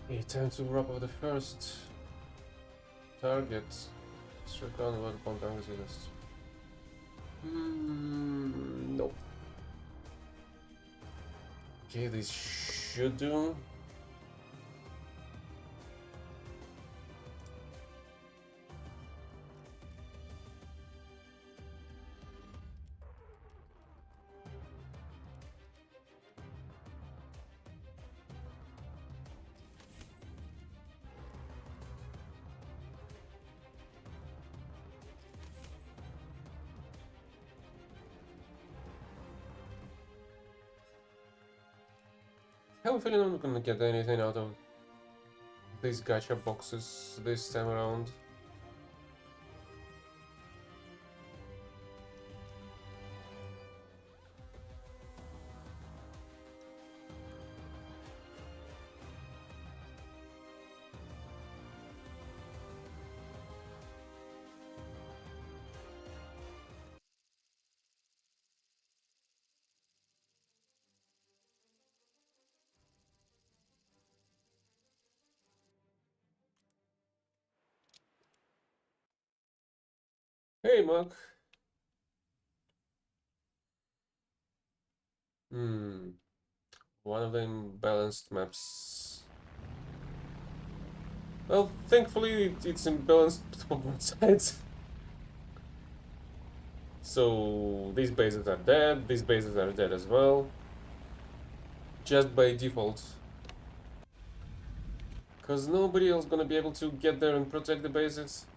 Okay, time to wrap up the first target. Circle what compound resilience. Nope. Okay, this should do. I have a feeling I'm not gonna get anything out of these gacha boxes this time around. Hey, Mark. Hmm. One of them balanced maps. Well, thankfully it's imbalanced on one side. So these bases are dead, these bases are dead as well. Just by default. Because nobody else gonna be able to get there and protect the bases.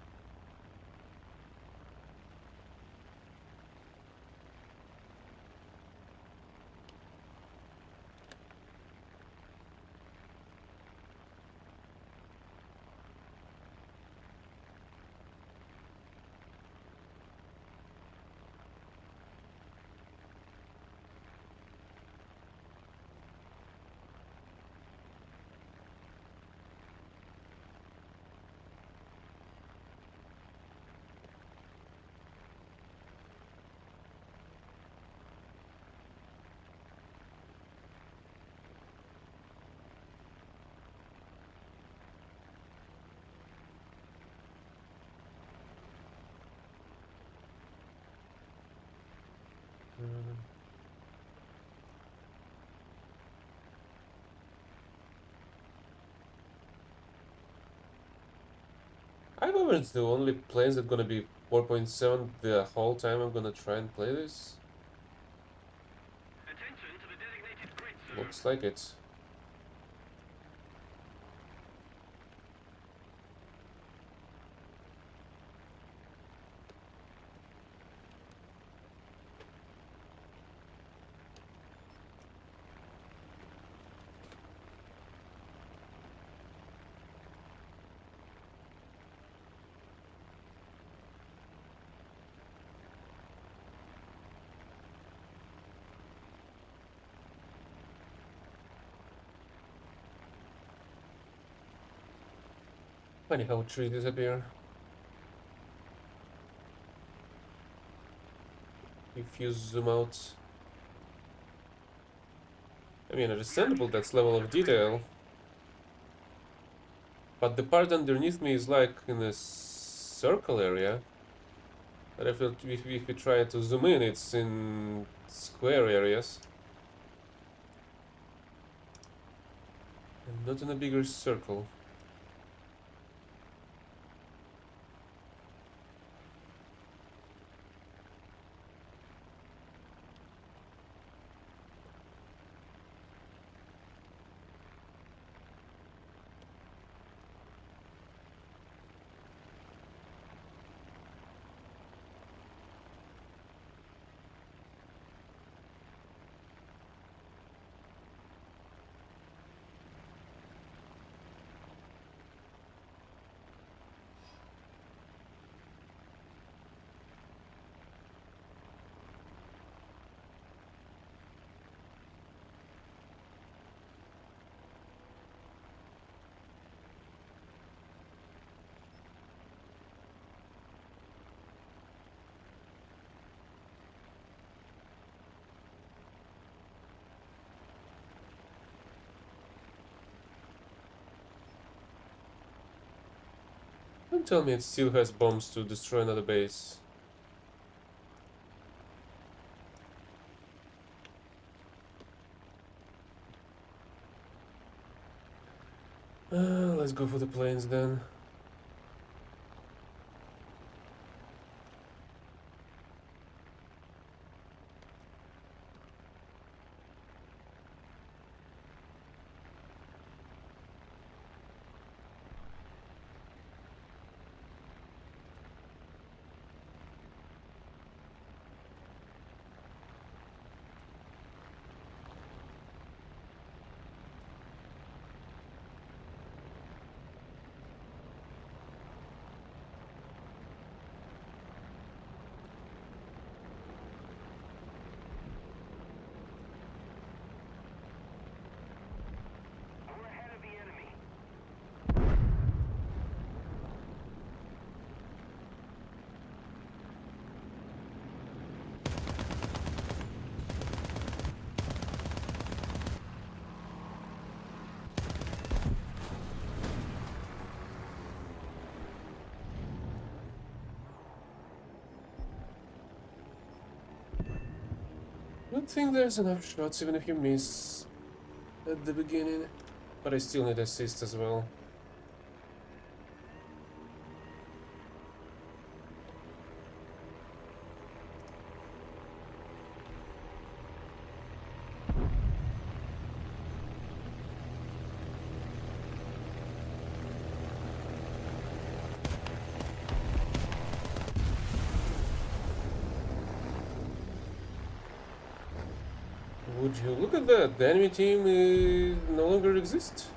I remember it's the only planes that gonna be 4.7 the whole time I'm gonna try and play this. Looks like it. Funny how trees disappear if you zoom out. I mean, understandable that's level of detail. But the part underneath me is like in a circle area. But if we try to zoom in, it's in square areas. And not in a bigger circle. Don't tell me it still has bombs to destroy another base. Let's go for the planes then. I don't think there's enough shots even if you miss at the beginning. But I still need assist as well. Would you look at that? The enemy team no longer exists.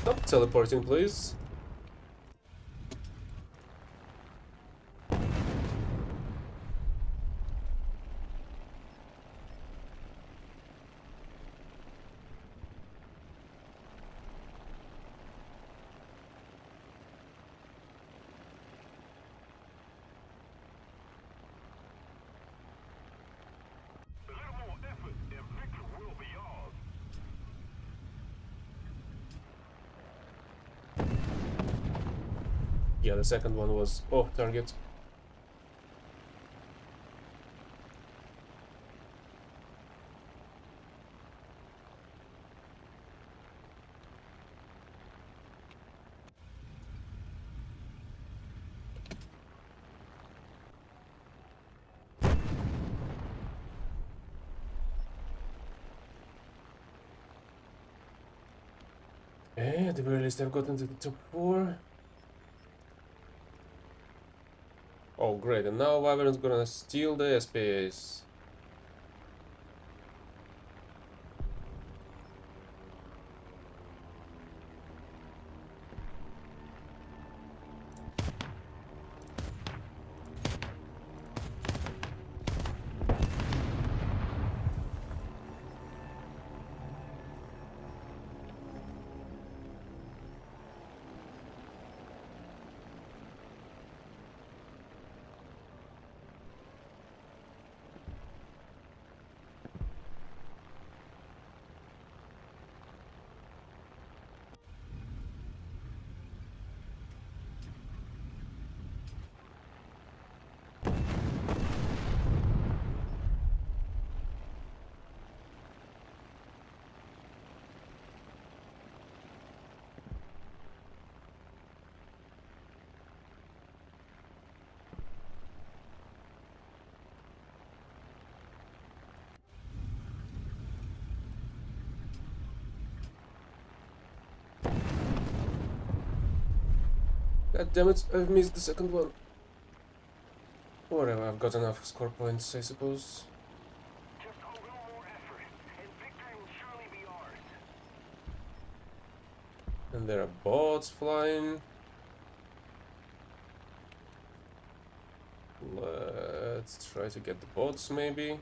Stop teleporting, please. Yeah, the second one was off target. At the very least I've gotten to the top 4. Oh great, and now Wyvern's gonna steal the SPS. God damn it, I've missed the second one. Whatever, I've got enough score points, I suppose. Just a little more effort, and victory will surely be ours. And there are boats flying. Let's try to get the boats, maybe.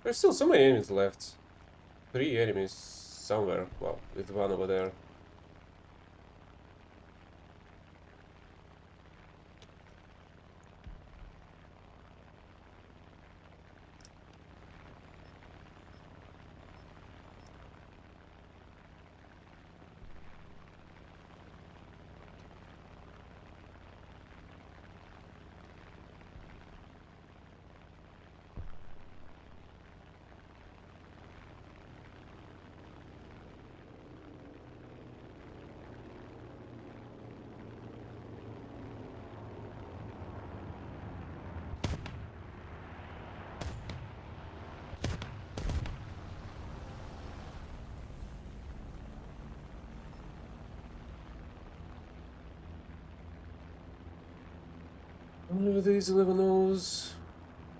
There's still so many enemies left. 3 enemies somewhere. Well, with one over there. Only with these 11 O's.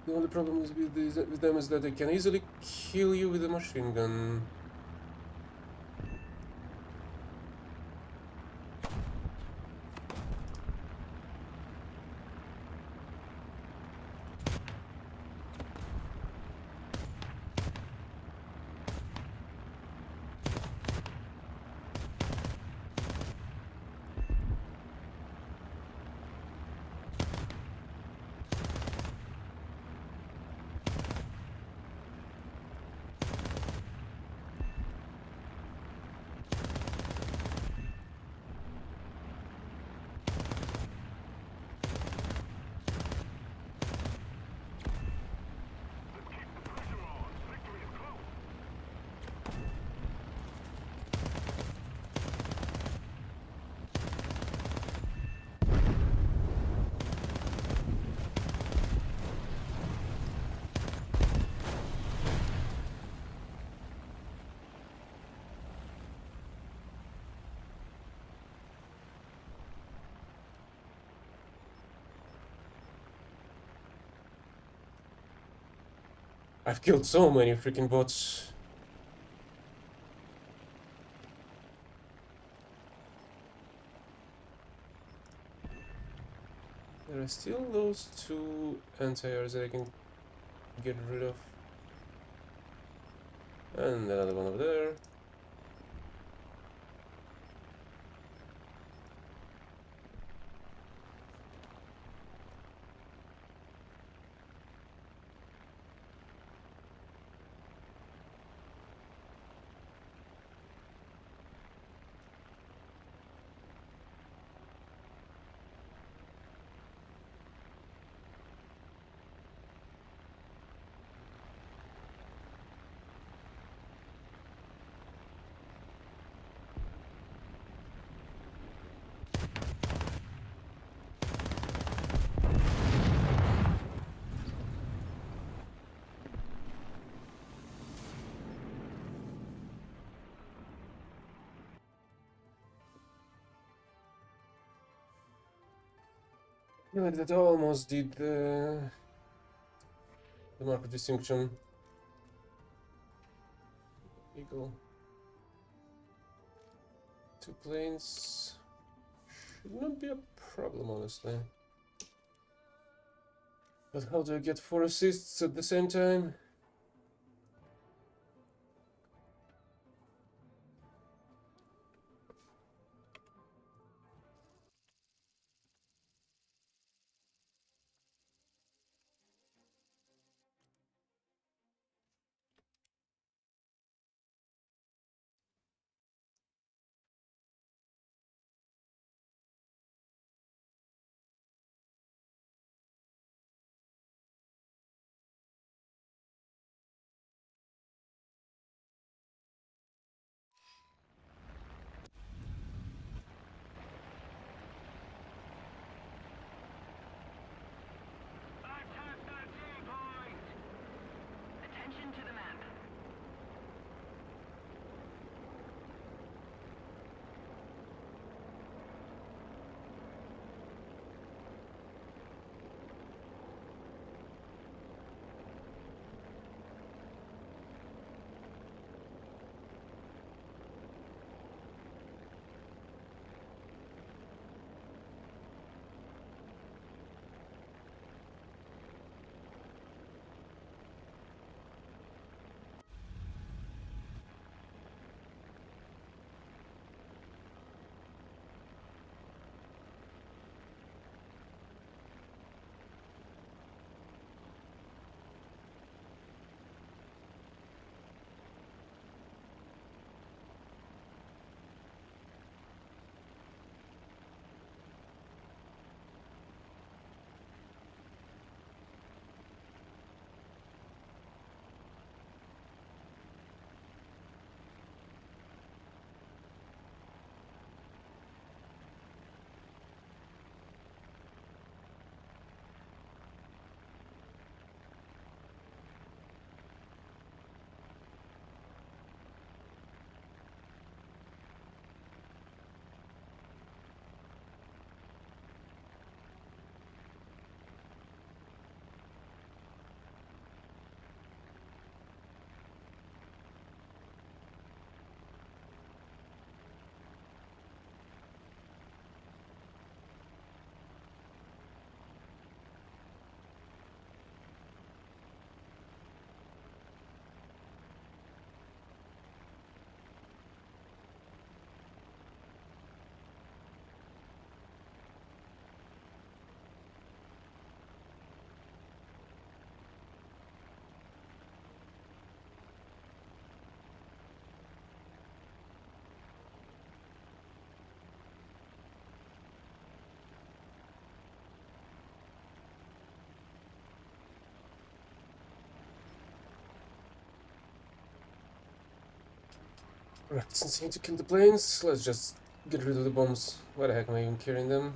The only problem is with them is that they can easily kill you with a machine gun. I've killed so many freaking bots. There are still those 2 anti-airs that I can get rid of. And another one over there. I feel like that almost did the mark of distinction. Eagle. 2 planes. Should not be a problem, honestly. But how do I get 4 assists at the same time? Attention to the map. Right, since I need to kill the planes, let's just get rid of the bombs. Why the heck am I even carrying them?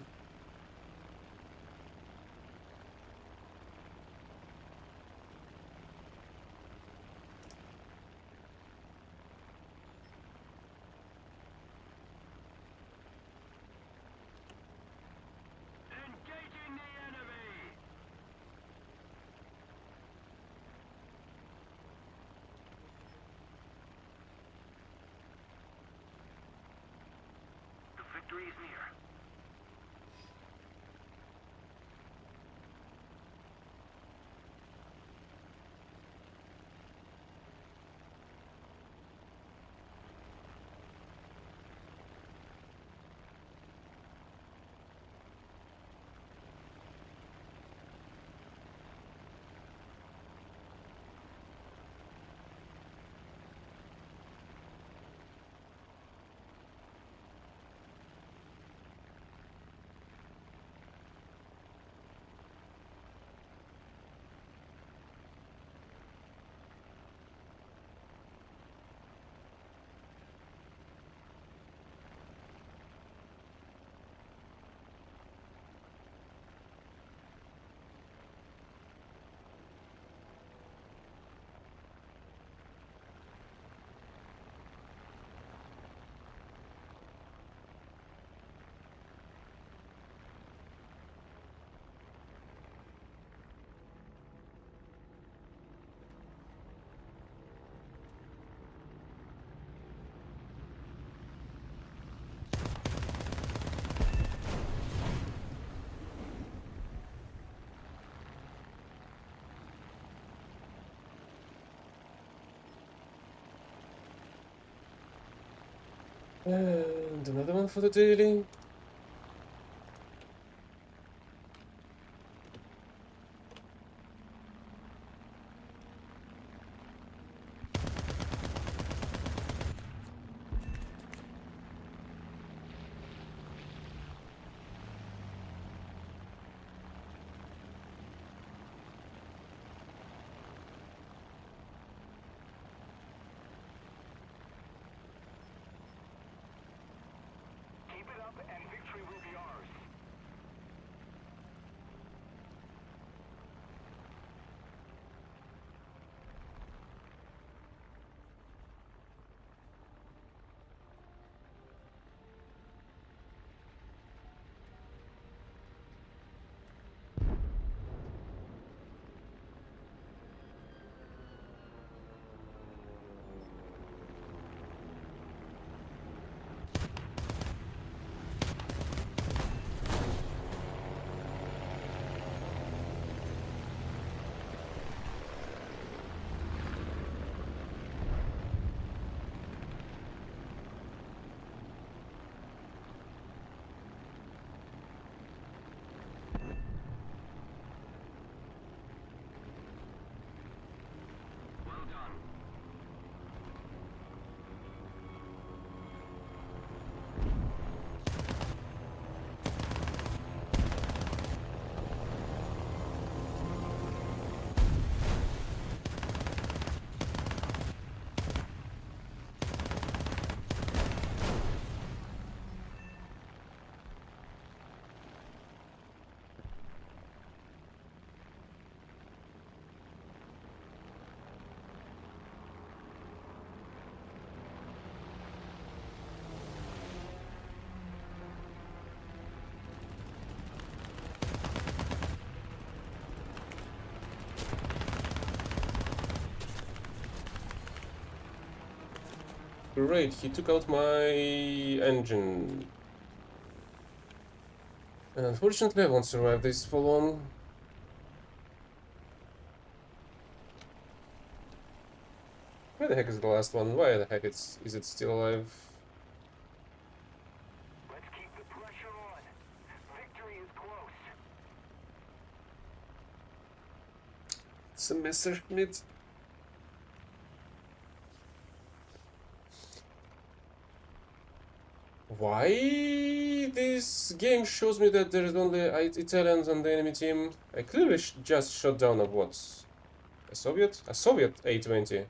Engaging the enemy! The victory is near. And another one for the daily. Keep it up and victory will be ours. Well done. Great, he took out my engine. And unfortunately I won't survive this full on. Where the heck is the last one? Why the heck is it still alive? Let's keep the pressure on. Victory is close. It's a Messerschmitt. Why this game shows me that there is only Italians on the enemy team? I clearly just shot down a what? A Soviet? A Soviet A-20.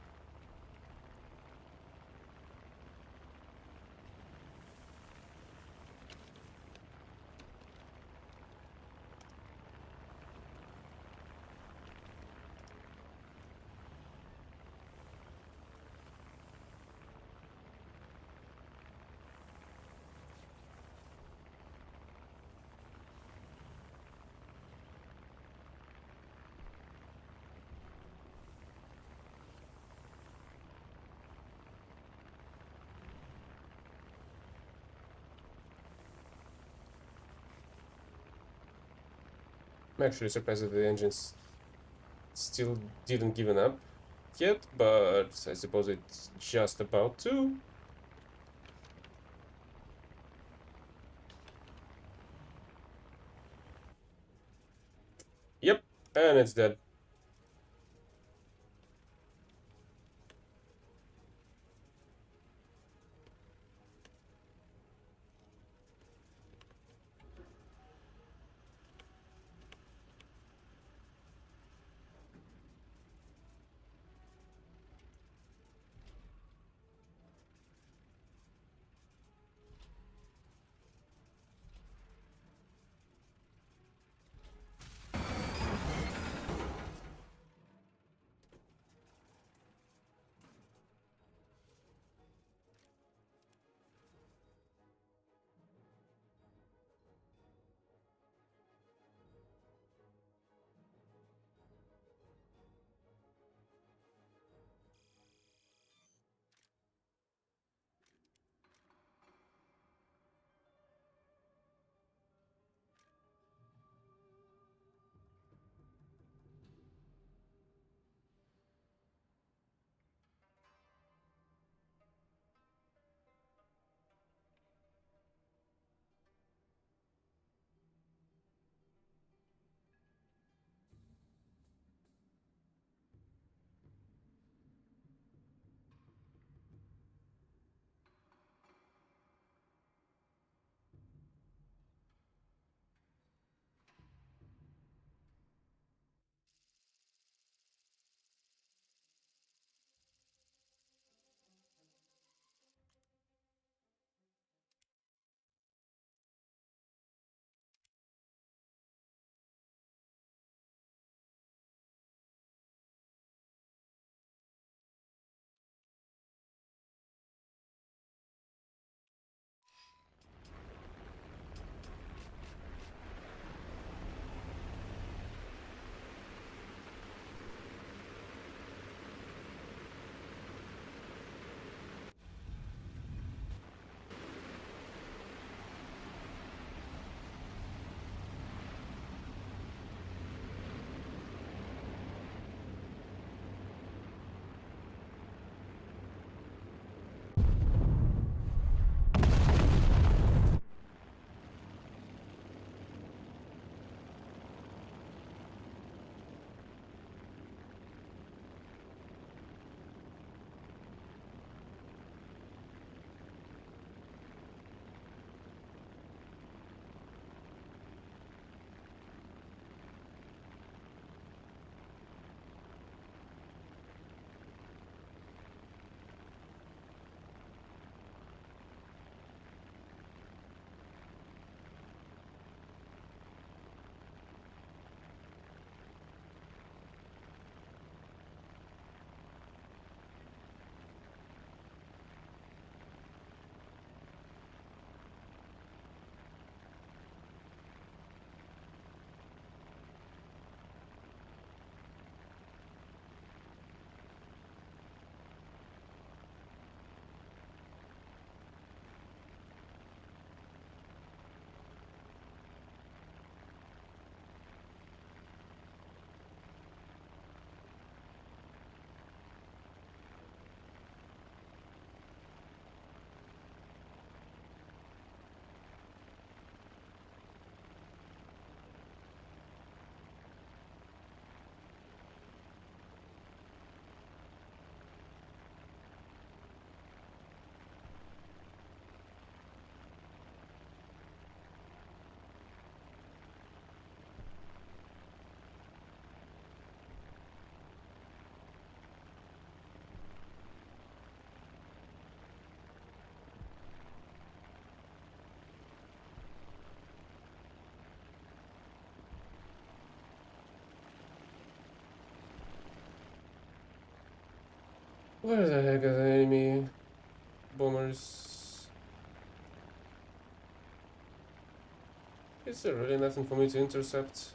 I'm actually surprised that the engines still didn't given up yet, but I suppose it's just about to. Yep, and it's dead. Where the heck are the enemy bombers? Is there really nothing for me to intercept?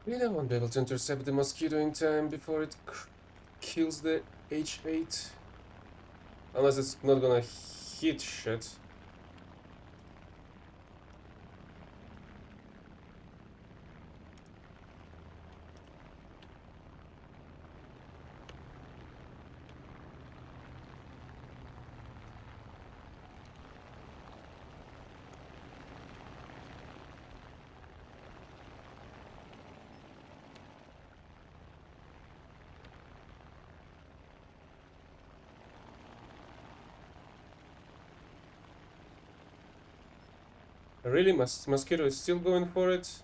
Really, I won't be able to intercept the mosquito in time before it kills the H8. Unless it's not gonna hit shit. Really, mosquito is still going for it?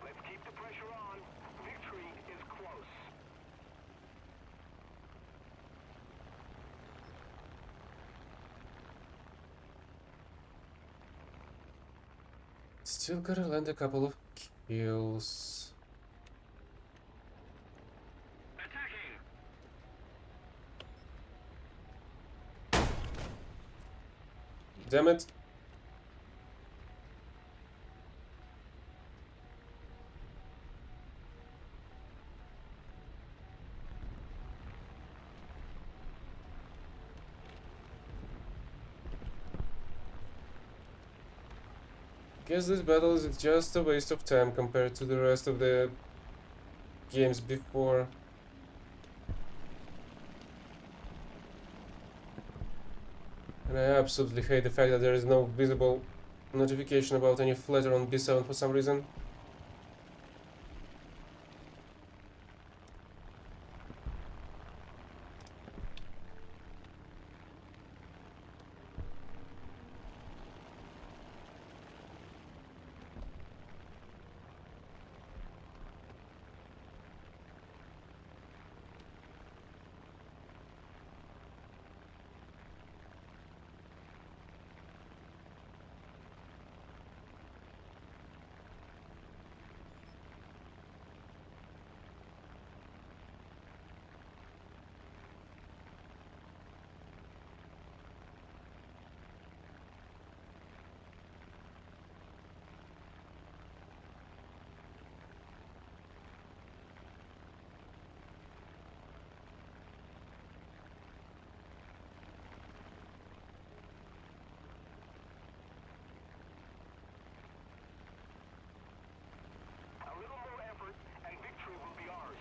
Let's keep the pressure on. Victory is close. Still gotta land a couple of kills. Attacking! Damn it. Guess this battle is just a waste of time compared to the rest of the games before. And I absolutely hate the fact that there is no visible notification about any flatter on B7 for some reason. A little more effort, and victory will be ours.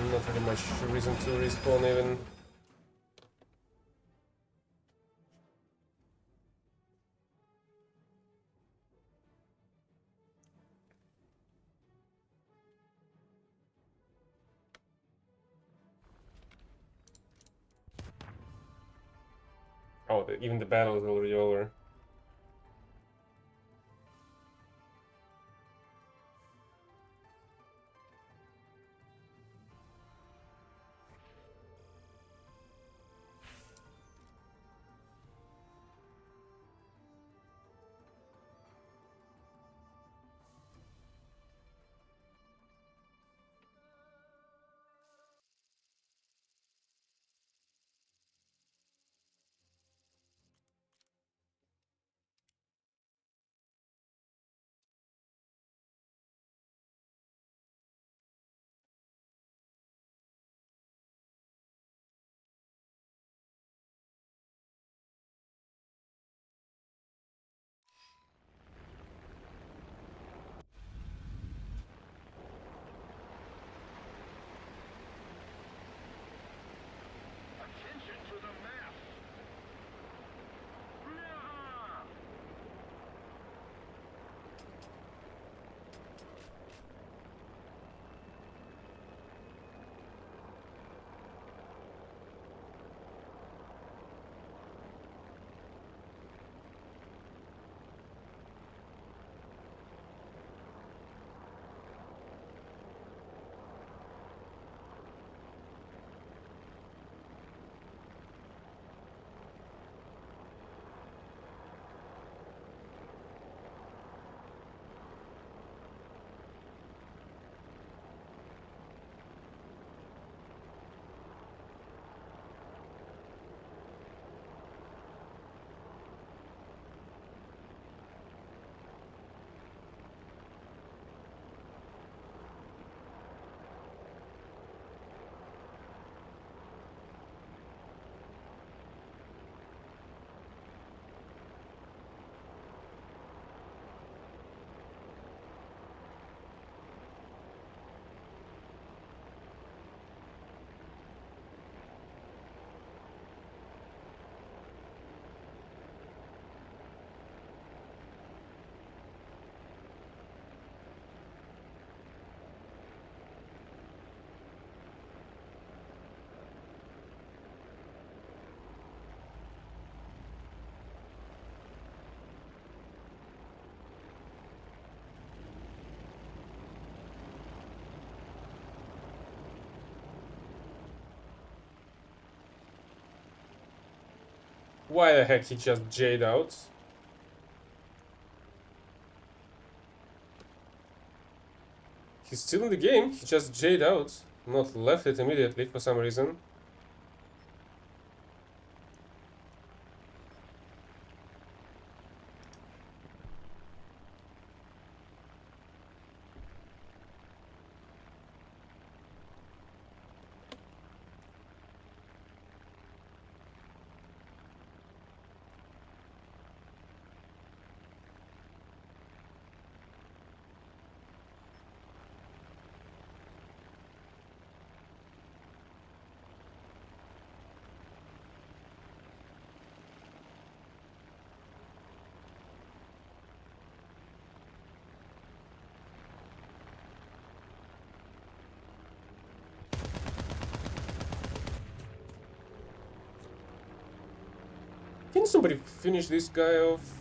Not really much reason to respawn even. Oh, even the battle is already over. Attention to the map. Yeah! Why the heck he just Jade out? He's still in the game, he just Jade out. Not left it immediately for some reason. Can somebody finish this guy off?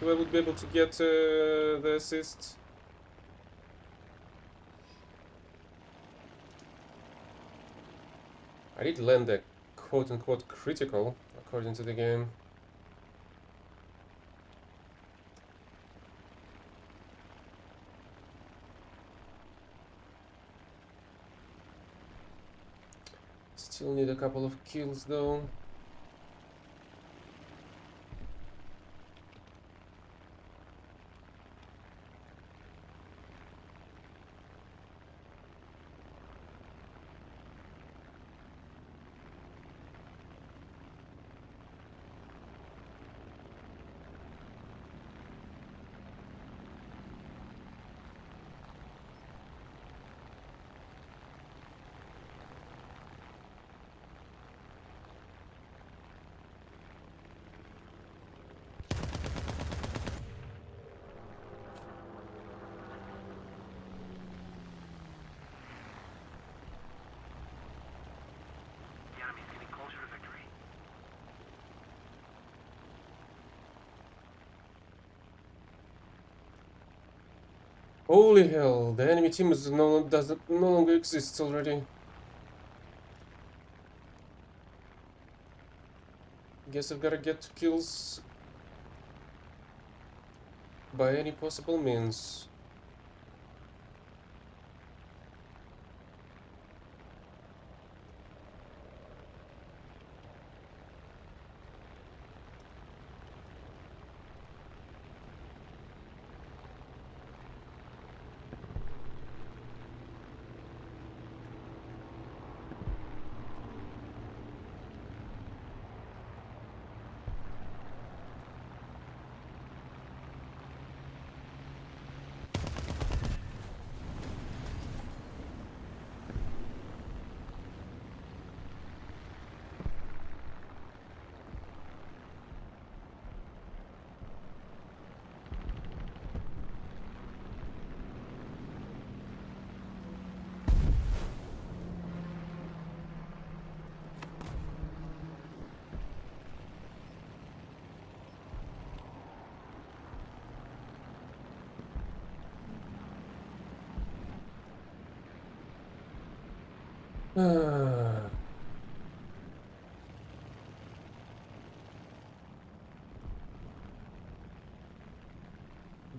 So I would be able to get the assist. I did land a quote-unquote critical, according to the game. Still need a couple of kills though. Holy hell, the enemy team is no longer exists already. Guess I've gotta get to kills by any possible means.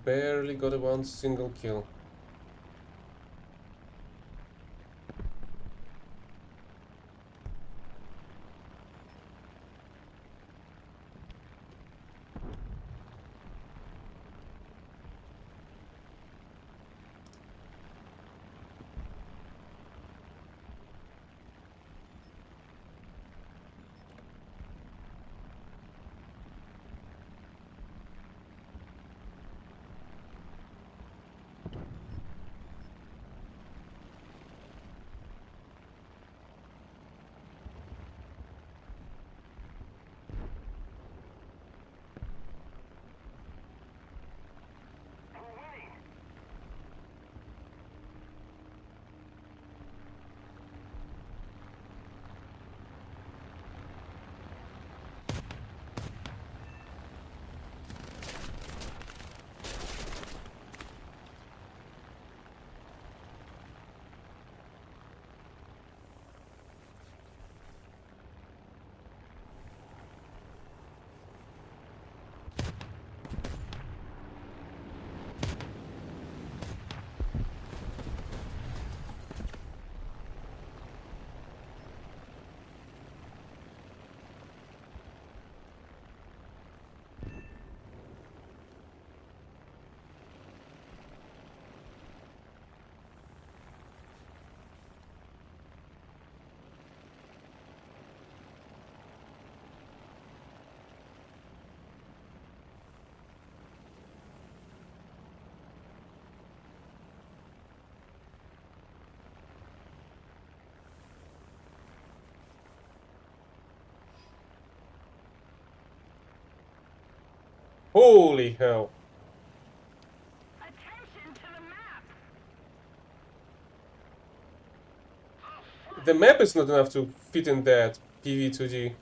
Barely got a one single kill. Holy hell! Attention to the map. The map is not enough to fit in that PV2D.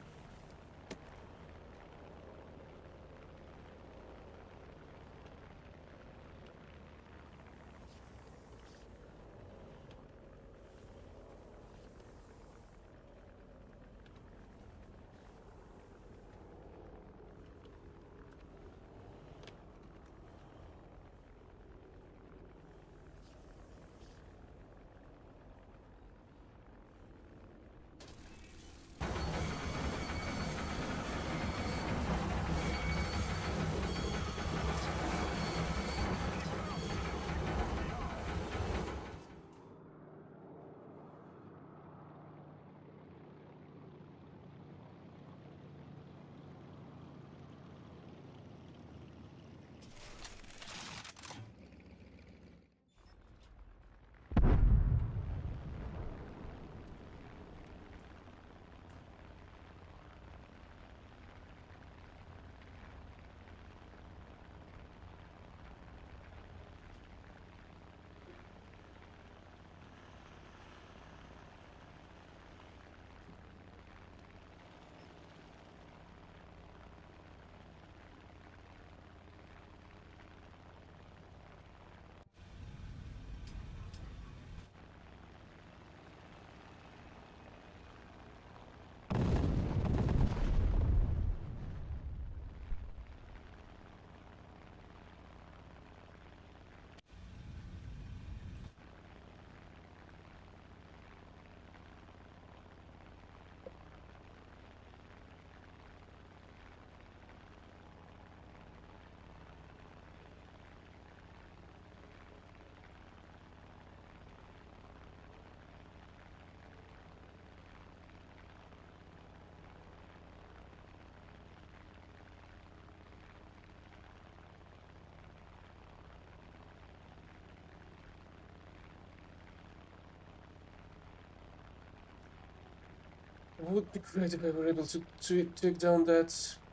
Would be great if I were able to take down that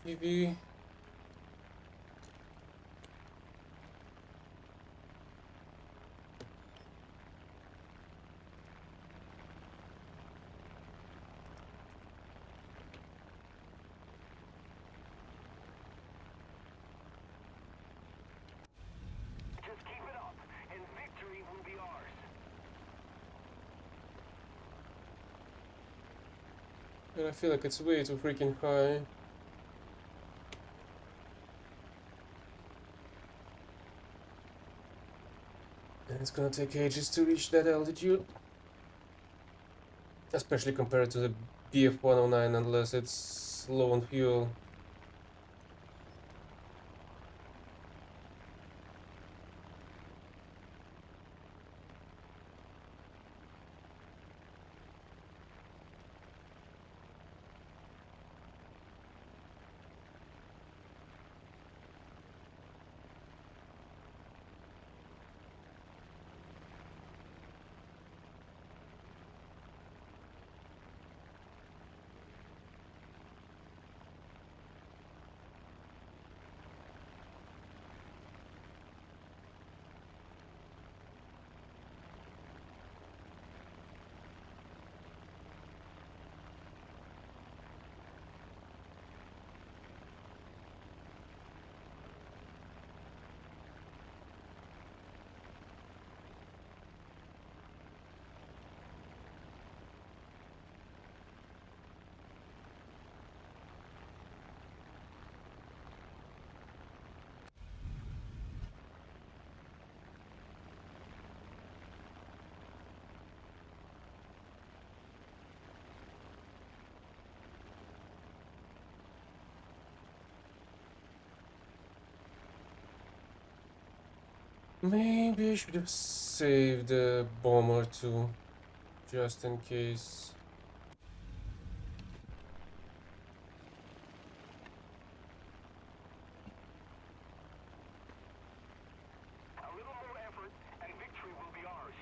PV. Just keep it up, and victory will be ours. But I feel like it's way too freaking high. And it's gonna take ages to reach that altitude. Especially compared to the BF-109 unless it's low on fuel. Maybe I should have saved a bomb or two, just in case. A little more effort, and victory will be ours.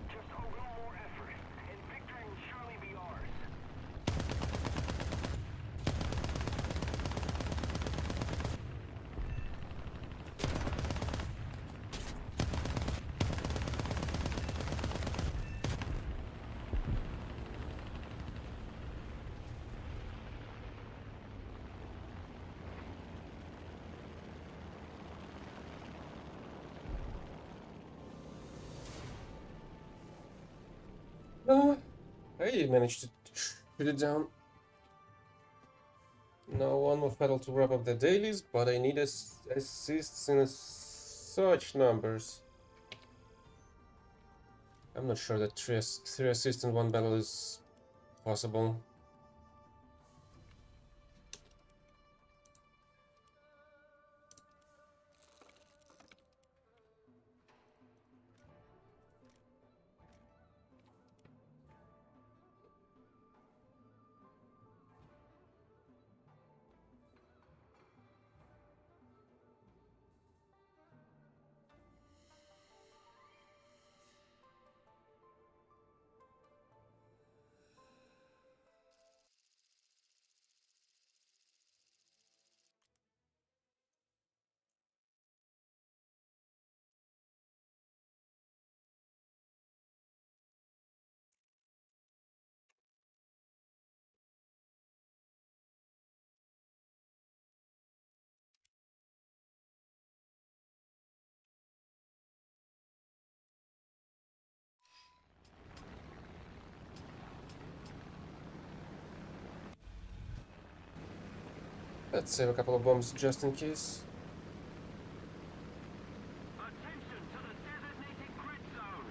Just a little more effort, and victory will surely be ours. Oh, I managed to shoot it down. Now one more battle to wrap up the dailies, but I need assists in such numbers. I'm not sure that three assists in one battle is possible. Let's save a couple of bombs just in case. Attention to the designated grid zone.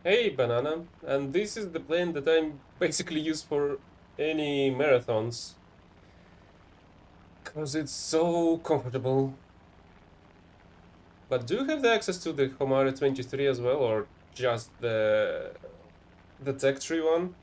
Hey, Banana, and this is the plane that I'm basically use for any marathons. Because it's so comfortable. But do you have the access to the Homare 23 as well, or just the Tech Tree one?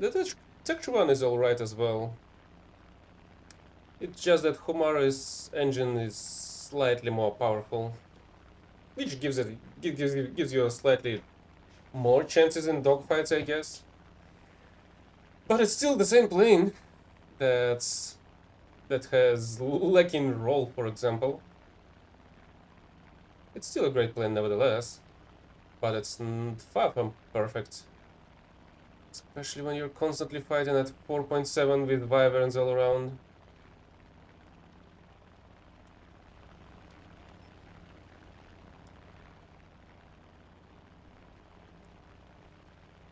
The Tech Tree one is alright as well. It's just that Homare's engine is slightly more powerful, which gives you a slightly more chances in dogfights, I guess. But it's still the same plane that has lacking roll, for example. It's still a great plane nevertheless, but it's far from perfect. Especially when you're constantly fighting at 4.7 with wyverns all around.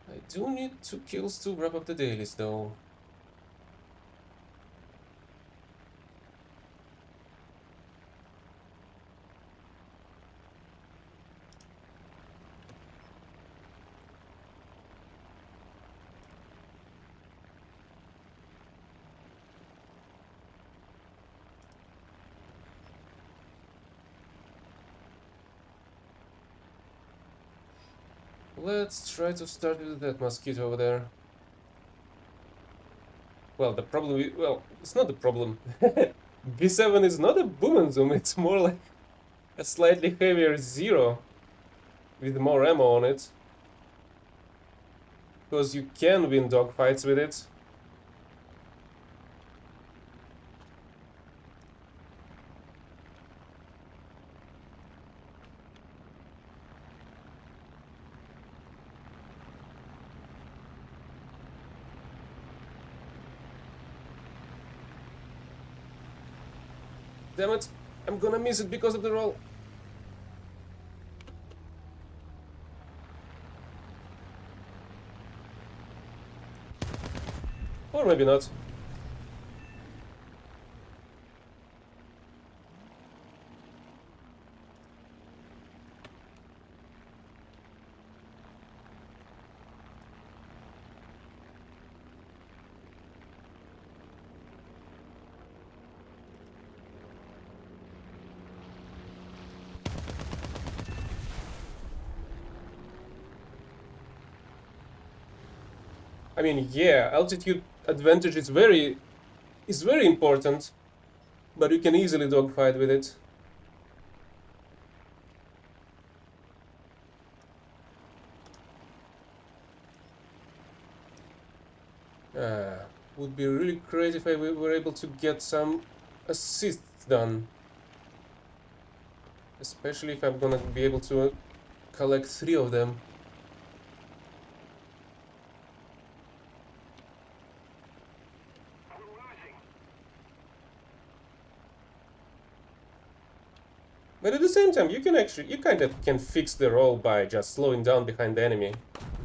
I do need 2 kills to wrap up the dailies though. Let's try to start with that mosquito over there. Well, it's not the problem. B7 is not a boom and zoom, it's more like a slightly heavier Zero with more ammo on it. Because you can win dogfights with it. Damn it, I'm gonna miss it because of the roll. maybe not. I mean, yeah, altitude advantage is very important, but you can easily dogfight with it. Would be really great if I were able to get some assists done. Especially if I'm gonna be able to collect 3 of them. We're losing. But at the same time, you kind of can fix the roll by just slowing down behind the enemy.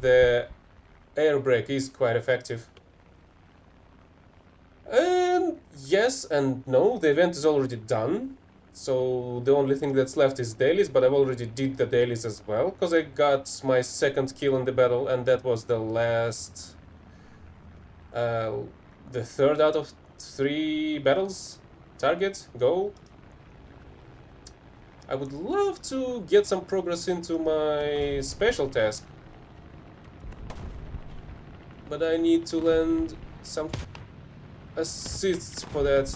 The air brake is quite effective. And yes and no, the event is already done. So the only thing that's left is dailies, but I've already did the dailies as well, because I got my second kill in the battle, and that was the last... the third out of 3 battles. Target, go. I would love to get some progress into my special task, but I need to land some assists for that.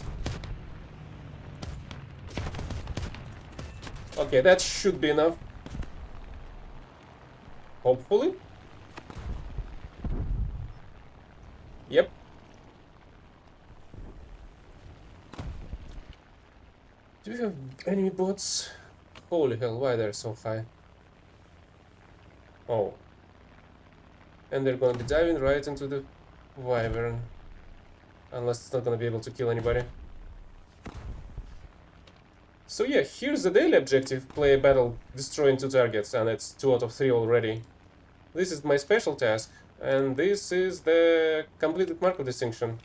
Okay, that should be enough. Hopefully. Yep. Do we have enemy bots? Holy hell, why they're so high? Oh. And they're gonna be diving right into the wyvern. Unless it's not gonna be able to kill anybody. So yeah, here's the daily objective. Play a battle destroying 2 targets, and it's 2 out of 3 already. This is my special task, and this is the completed mark of distinction.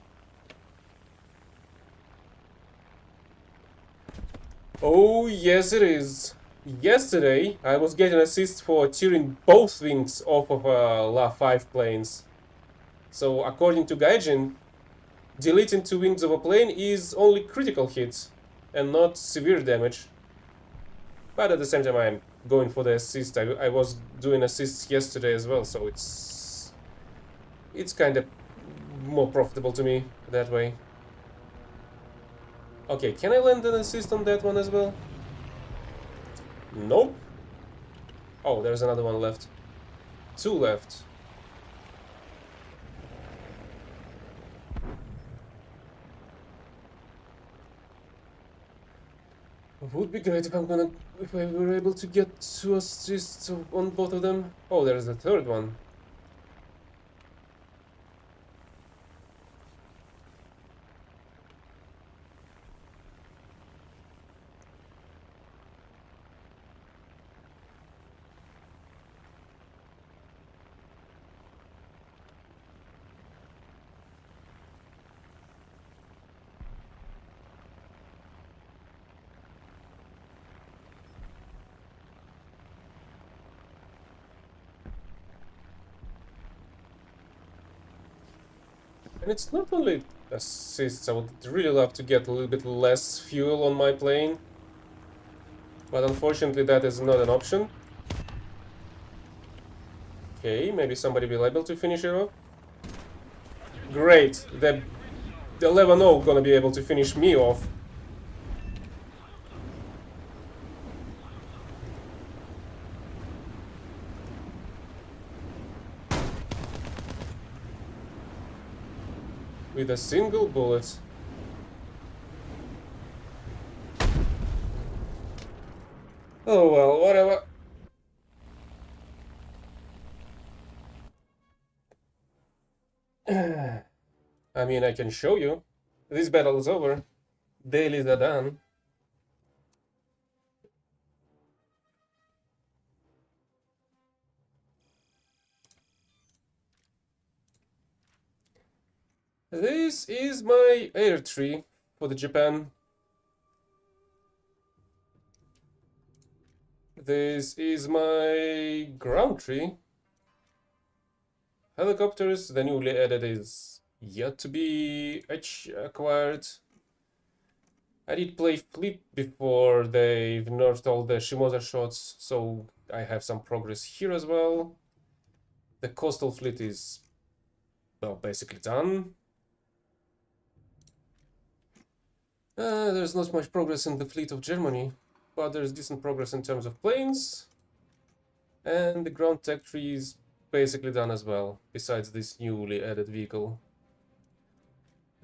Oh, yes it is. Yesterday, I was getting assists for tearing both wings off of La-5 planes. So, according to Gaijin, deleting 2 wings of a plane is only critical hits, and not severe damage. But at the same time, I'm going for the assist. I was doing assists yesterday as well, so it's kind of more profitable to me that way. Okay, can I land an assist on that one as well? Nope. Oh, there's another one left. 2 left. Would be great if I were able to get 2 assists on both of them. Oh, there's the third one. And it's not only assists, I would really love to get a little bit less fuel on my plane. But unfortunately that is not an option. Okay, maybe somebody will be able to finish it off. Great, the 11-0 gonna be able to finish me off. With a single bullet. Oh well, whatever. I mean, I can show you. This battle is over. Dailies are done. This is my air tree for the Japan. This is my ground tree. Helicopters, the newly added, is yet to be acquired. I did play Fleet before they've nerfed all the Shimoda shots, so I have some progress here as well. The coastal fleet is, well, basically done. There's not much progress in the fleet of Germany, but there's decent progress in terms of planes. And the ground tech tree is basically done as well, besides this newly added vehicle.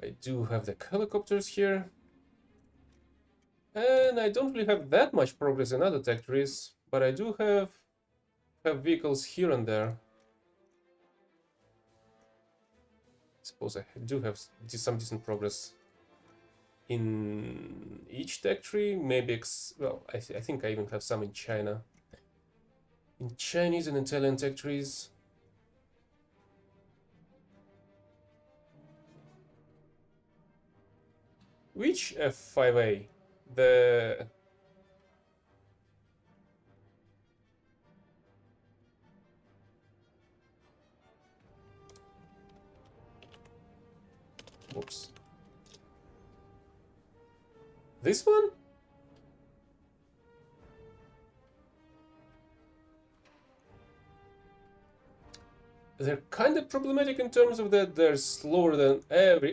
I do have the helicopters here. And I don't really have that much progress in other tech trees, but I do have vehicles here and there. I suppose I do have some decent progress in each tech tree. Maybe, well, I think I even have some in China. In Chinese and Italian tech trees. Which F5A? The... Whoops. This one? They're kind of problematic in terms of that they're slower than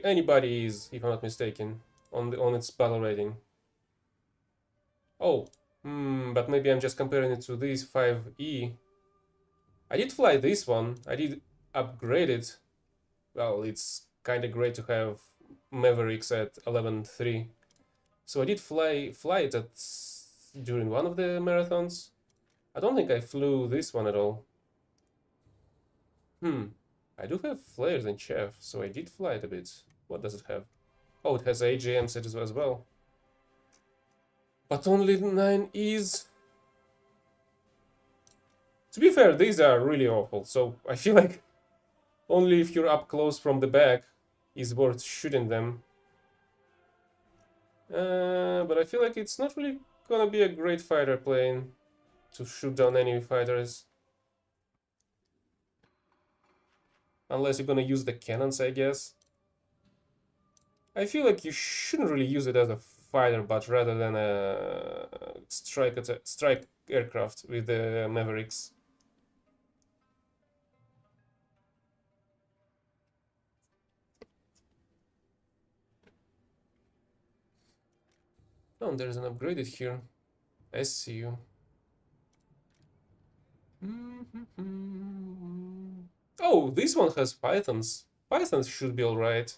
anybody is, if I'm not mistaken, on its battle rating. Oh, but maybe I'm just comparing it to this 5E. I did fly this one. I did upgrade it. Well, it's kind of great to have Mavericks at 11.3. So I did fly it during one of the marathons. I don't think I flew this one at all. I do have flares in Chef, so I did fly it a bit. What does it have? Oh, it has AGM set as well. But only 9 is... To be fair, these are really awful, so I feel like only if you're up close from the back is worth shooting them. But I feel like it's not really gonna be a great fighter plane to shoot down enemy fighters. Unless you're gonna use the cannons, I guess. I feel like you shouldn't really use it as a fighter, but rather than a strike aircraft with the Mavericks. Oh, there's an upgraded here. I see you. Oh, this one has pythons. Pythons should be alright.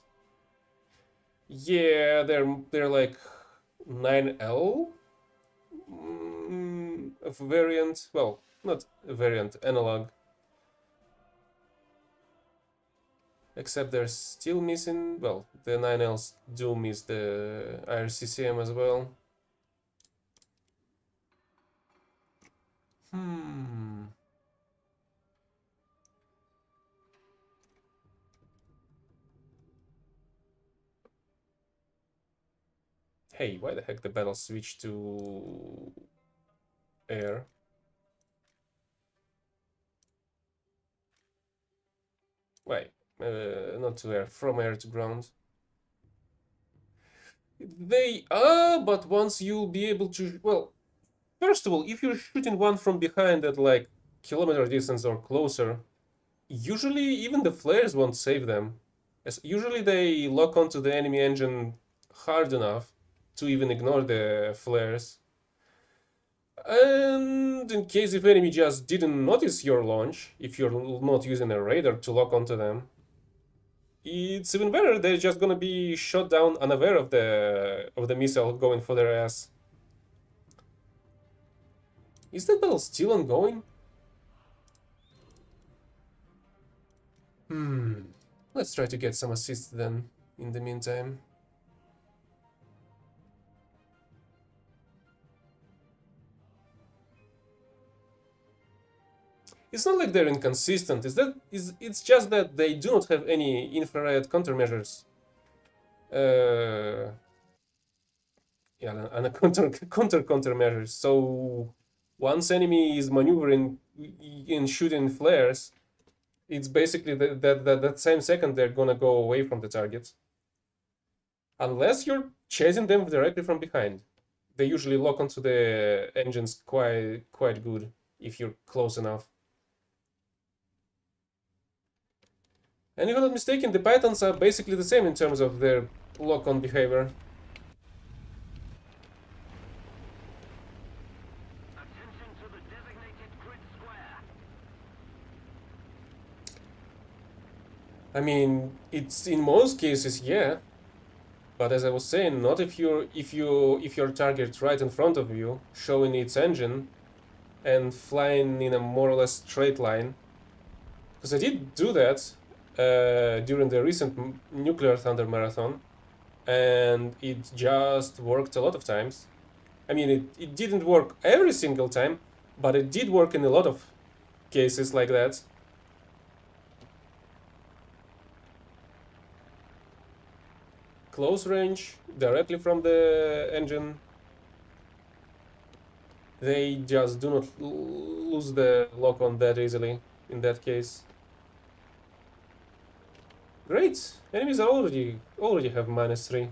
Yeah, they're like 9L of variant. Well, not a variant, analog. Except they're still missing. Well, the 9Ls do miss the IRCCM as well. Hey, why the heck the battle switched to air? Why? Not to air, from air to ground. They are, but once you'll be able to... Well, first of all, if you're shooting one from behind at like kilometer distance or closer, usually even the flares won't save them. As usually they lock onto the enemy engine hard enough to even ignore the flares. And in case if enemy just didn't notice your launch, if you're not using a radar to lock onto them, it's even better. They're just gonna be shot down unaware of the missile going for their ass. Is that battle still ongoing? Let's try to get some assists then, in the meantime. It's not like they're inconsistent, it's just that they do not have any infrared countermeasures Uh, yeah, and a countermeasures. So once enemy is maneuvering and shooting flares, it's basically that same second they're gonna go away from the target. Unless you're chasing them directly from behind. They usually lock onto the engines quite good if you're close enough. And if I'm not mistaken, the Pythons are basically the same in terms of their lock-on behavior. Attention to the designated grid square. I mean, it's in most cases, yeah. But as I was saying, not if your target's right in front of you, showing its engine and flying in a more or less straight line. Because I did do that during the recent Nuclear Thunder Marathon, and it just worked a lot of times. I mean, it didn't work every single time, but it did work in a lot of cases like that. Close range, directly from the engine, they just do not lose the lock on that easily in that case. Great! Enemies are already have -3.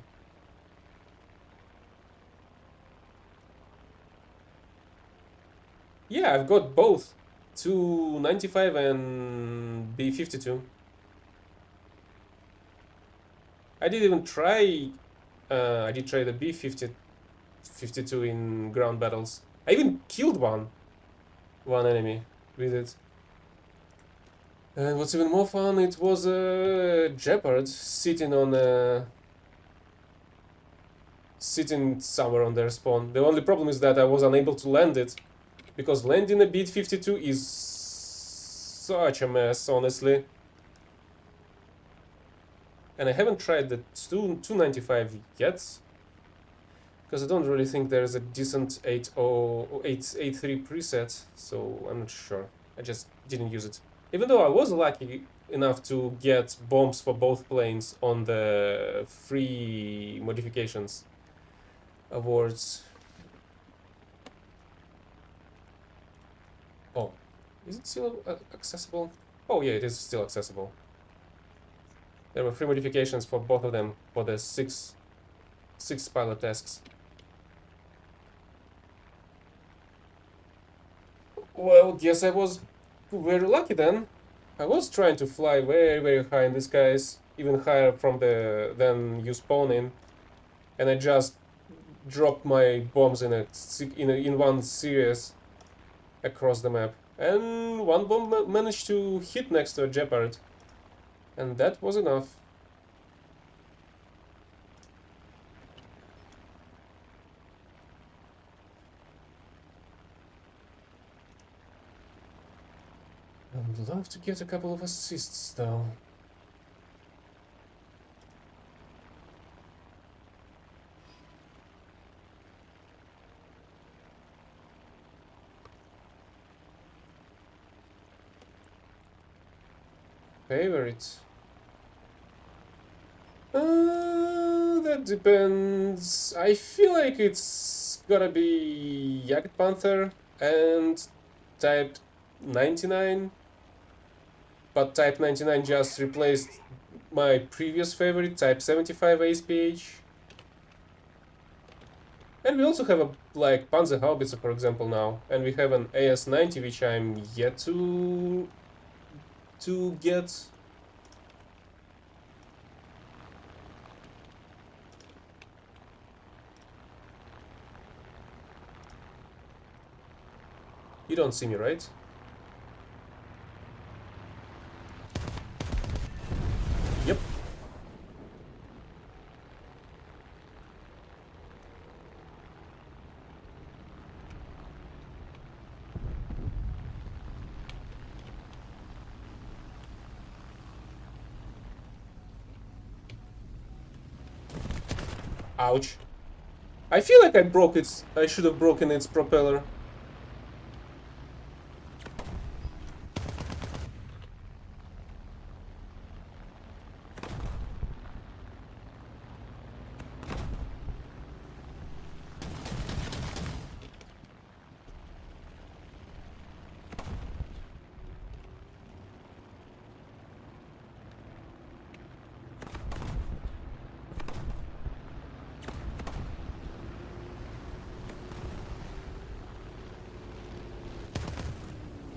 Yeah, I've got both. 295 and B-52. I did even try... I did try the B-52 in ground battles. I even killed one enemy with it. And what's even more fun, it was a Jeopard sitting somewhere on their spawn. The only problem is that I was unable to land it, because landing a B-52 is such a mess, honestly. And I haven't tried the 295 yet, because I don't really think there's a decent 8.3 preset, so I'm not sure. I just didn't use it. Even though I was lucky enough to get bombs for both planes on the free modifications awards. Oh, is it still accessible? Oh yeah, it is still accessible. There were free modifications for both of them for the six pilot tasks. Well, guess I was very lucky then. I was trying to fly very high in the skies, even higher from than you spawn in, and I just dropped my bombs in one series across the map, and one bomb managed to hit next to a Jeopard, and that was enough. I would love to get a couple of assists though. Favorite? That depends. I feel like it's gotta be Jagdpanther and Type 99. But Type 99 just replaced my previous favorite, Type 75 ASPH. And we also have a like Panzerhaubitze, for example, now, and we have an AS-90, which I'm yet to get. You don't see me, right? Yep. Ouch. I feel like I broke its... I should have broken its propeller.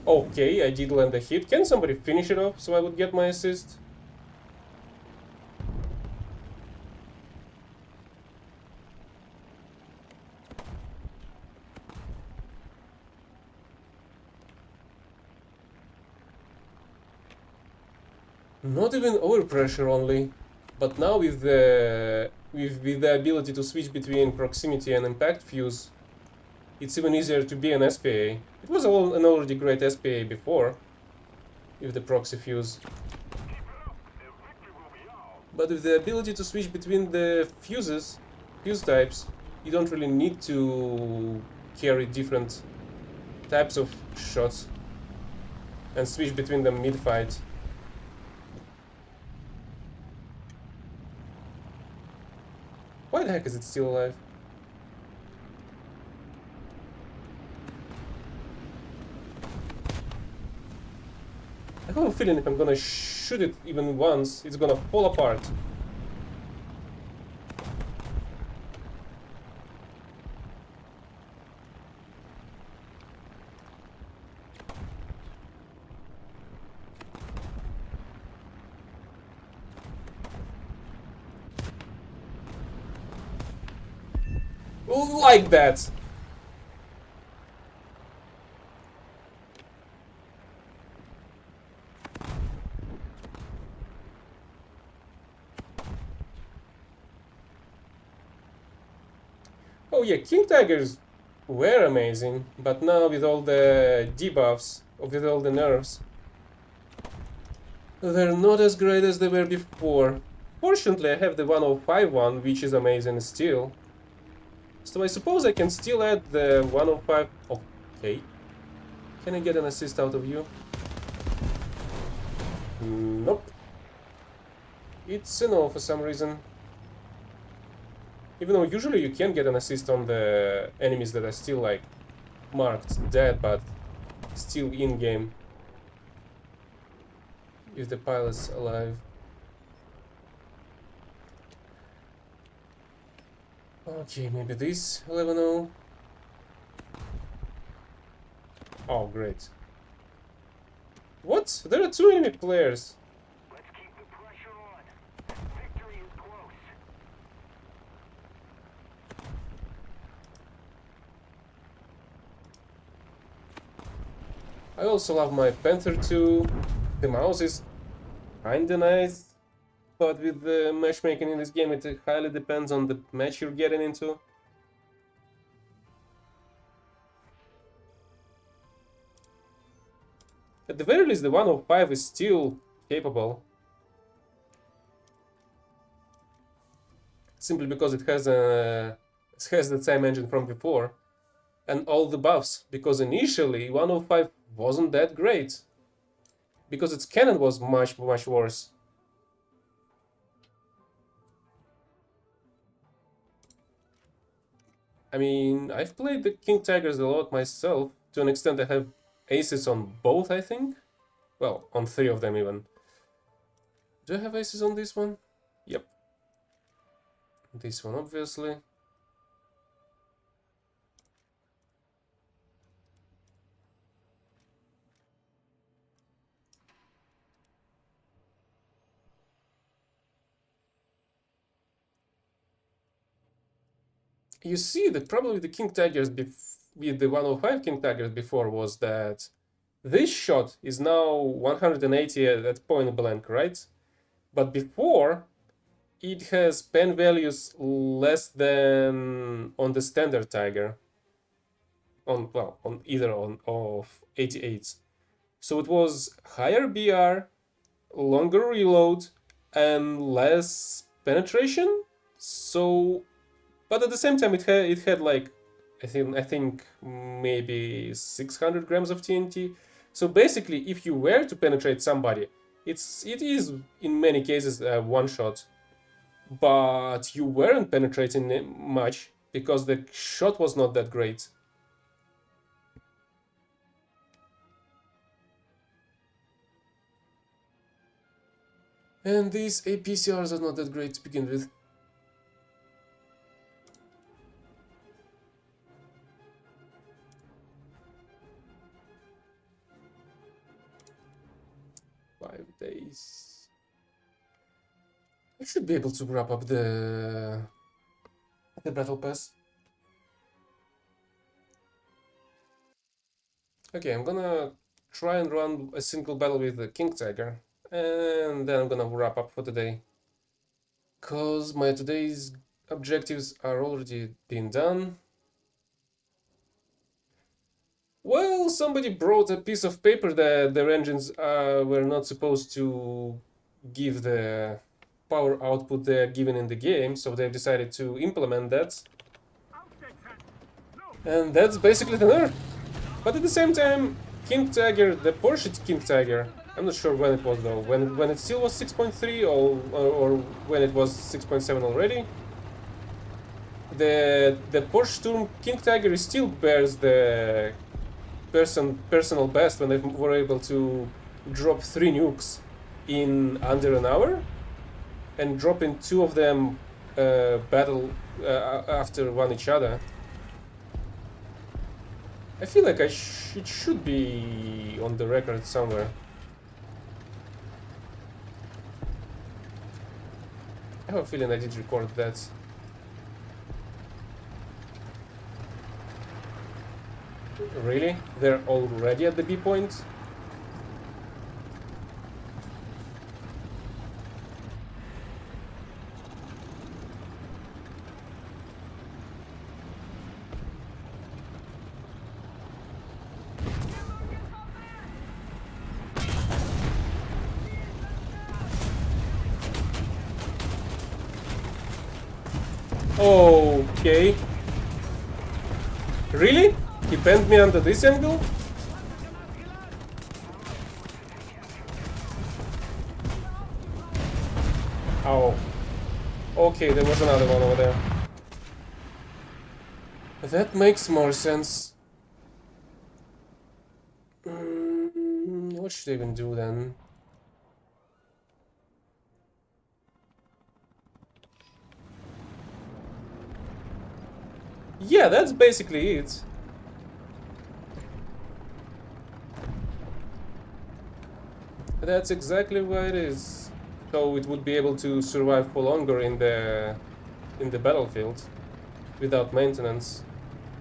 Okay, I did land a hit. Can somebody finish it off so I would get my assist? Not even overpressure only, but now with the ability to switch between proximity and impact fuse, it's even easier to be an SPA. It was an already great SPA before, with the proxy fuse. But with the ability to switch between the fuse types, you don't really need to carry different types of shots and switch between them mid-fight. Why the heck is it still alive? I have a feeling if I'm gonna shoot it even once, it's gonna fall apart. Like that! Oh yeah, King Tigers were amazing, but now with all the debuffs, with all the nerfs, they're not as great as they were before. Fortunately, I have the 105 one, which is amazing still. So I suppose I can still add the 105... Okay. Can I get an assist out of you? Nope. It's a no for some reason. Even though usually you can get an assist on the enemies that are still like marked dead, but still in-game. If the pilot's alive. Okay, maybe this 11-0. Oh, great. What? There are two enemy players. Let's keep the pressure on. Victory is close. I also love my Panther 2. The mouse is kinda nice, but with the matchmaking in this game, it highly depends on the match you're getting into. At the very least, the 105 is still capable. Simply because it has the same engine from before. And all the buffs, because initially 105 wasn't that great. Because its cannon was much worse. I mean, I've played the King Tigers a lot myself. To an extent, I have aces on both, I think. Well, on 3 of them even. Do I have aces on this one? Yep. This one, obviously. You see, the problem with the King Tigers with the 105 King Tigers before was that this shot is now 180 at point blank, right? But before, it has pen values less than on the standard Tiger. On either of 88s. So it was higher BR, longer reload, and less penetration. So, but at the same time, it had like I think maybe 600 grams of TNT. So basically, if you were to penetrate somebody, it is in many cases a one shot, but you weren't penetrating much because the shot was not that great. And these APCRs are not that great to begin with. 5 days. I should be able to wrap up the battle pass. Okay, I'm gonna try and run a single battle with the King Tiger, and then I'm gonna wrap up for today. Cause my today's objectives are already been done. Well, somebody brought a piece of paper that their engines were not supposed to give the power output they're given in the game, so they've decided to implement that. And that's basically the nerf. But at the same time, King Tiger, the Porsche King Tiger, I'm not sure when it was though, when it still was 6.3 or when it was 6.7 already. The Porsche Turm King Tiger still bears the personal best when they were able to drop 3 nukes in under an hour and dropping 2 of them battle after one each other. I feel like it should be on the record somewhere. I have a feeling I did record that. Really? They're already at the B point? Okay. Really? He bent me under this angle? Oh. Okay, there was another one over there. That makes more sense. What should I even do then? Yeah, that's basically it. That's exactly what it is. So it would be able to survive for longer in the battlefield without maintenance,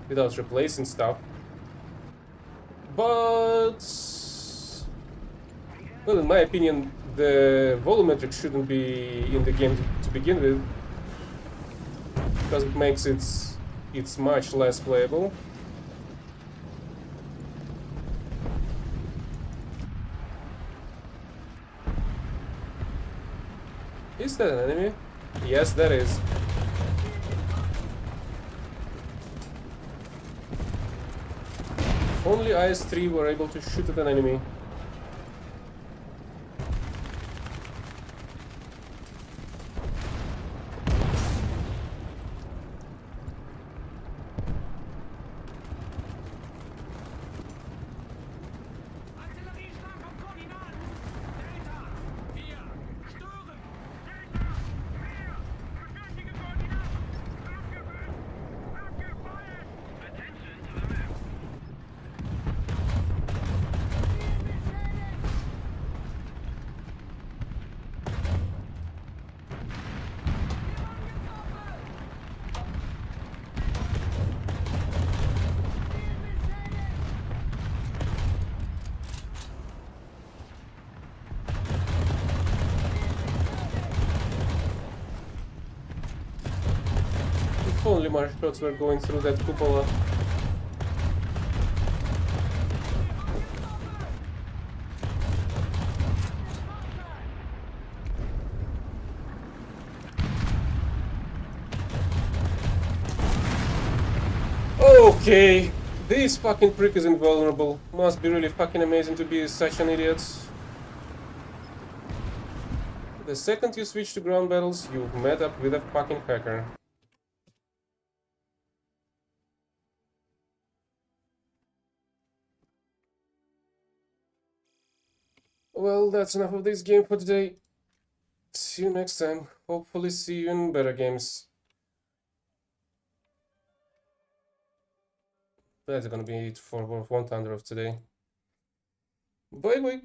without replacing stuff. But well, in my opinion, the volumetric shouldn't be in the game to begin with, because it makes it's much less playable. Is that an enemy? Yes, that is. If only IS-3 were able to shoot at an enemy. If only my shots were going through that cupola. Okay, this fucking prick is invulnerable. Must be really fucking amazing to be such an idiot. The second you switch to ground battles, you've met up with a fucking hacker. Well, that's enough of this game for today. See you next time. Hopefully see you in better games. That's gonna be it for War of One Thunder of today. Bye bye.